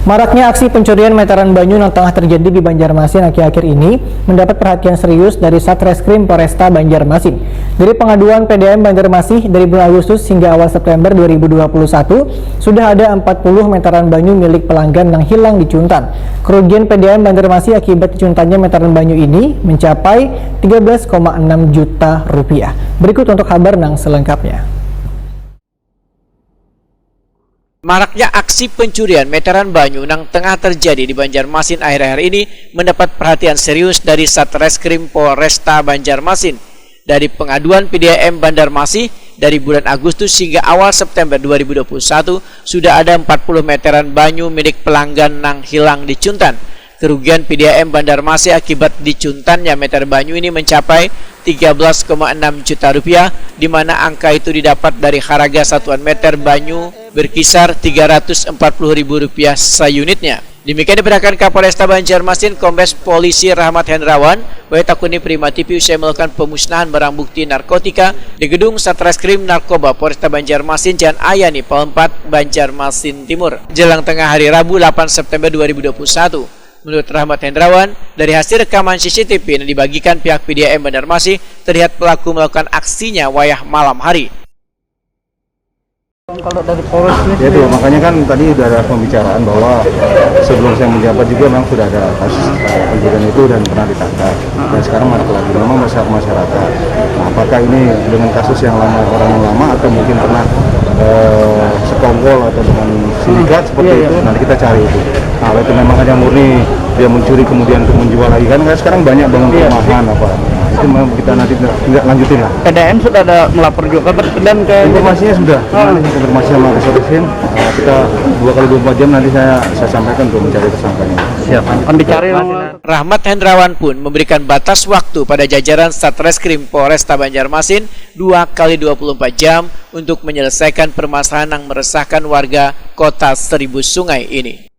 Maraknya aksi pencurian meteran banyu yang tengah terjadi di Banjarmasin akhir-akhir ini mendapat perhatian serius dari Satreskrim Polresta Banjarmasin. Dari pengaduan PDAM Banjarmasin dari bulan Agustus hingga awal September 2021, sudah ada 40 meteran banyu milik pelanggan yang hilang di Cuntan. Kerugian PDAM Banjarmasin akibat dicuntannya meteran banyu ini mencapai 13,6 juta rupiah. Berikut untuk kabar yang selengkapnya. Maraknya aksi pencurian meteran banyu yang tengah terjadi di Banjarmasin akhir-akhir ini mendapat perhatian serius dari Satreskrim Polresta Banjarmasin. Dari pengaduan PDAM Banjarmasin dari bulan Agustus hingga awal September 2021 sudah ada 40 meteran banyu milik pelanggan yang hilang di Cuntan. Kerugian PDAM Banjarmasin akibat dicuntannya meter banyu ini mencapai 13,6 juta rupiah, di mana angka itu didapat dari harga satuan meter banyu berkisar Rp340.000 seunitnya. Demikian diberitakan Kapolresta Banjarmasin Kombes Polisi Rahmat Hendrawan bahwa Takuni Prima TV usai melakukan pemusnahan barang bukti narkotika di gedung Satreskrim Narkoba Polresta Banjarmasin Jalan Ayani Pol 4 Banjarmasin Timur jelang tengah hari Rabu 8 September 2021. Menurut Rahmat Hendrawan, dari hasil rekaman CCTV yang dibagikan pihak PDAM Banjarmasin, terlihat pelaku melakukan aksinya wayah malam hari. Kalau dari Polres ini ya itu makanya kan tadi sudah ada pembicaraan bahwa sebelum saya menjabat juga memang sudah ada kasus pencurian itu dan pernah ditangkap dan sekarang marak lagi memang masyarakat. Nah, apakah ini dengan kasus yang lama orang yang lama atau mungkin pernah sekongkol atau dengan sindikat seperti itu, nanti kita cari itu. Nah, kalau itu memang hanya murni dia mencuri kemudian untuk menjual lagi kan sekarang banyak bangun perumahan apa. Itu memang kita nanti tidak lanjutin lah. PDAM sudah ada melapor juga dan ke informasinya sudah. Informasi sama Satreskrim kita 2x24 jam nanti saya sampaikan untuk mencari tersangkanya. Siap. Akan dicari. Rahmat Hendrawan pun memberikan batas waktu pada jajaran Satreskrim Polresta Banjarmasin 2x24 jam untuk menyelesaikan permasalahan yang meresahkan warga Kota Seribu Sungai ini.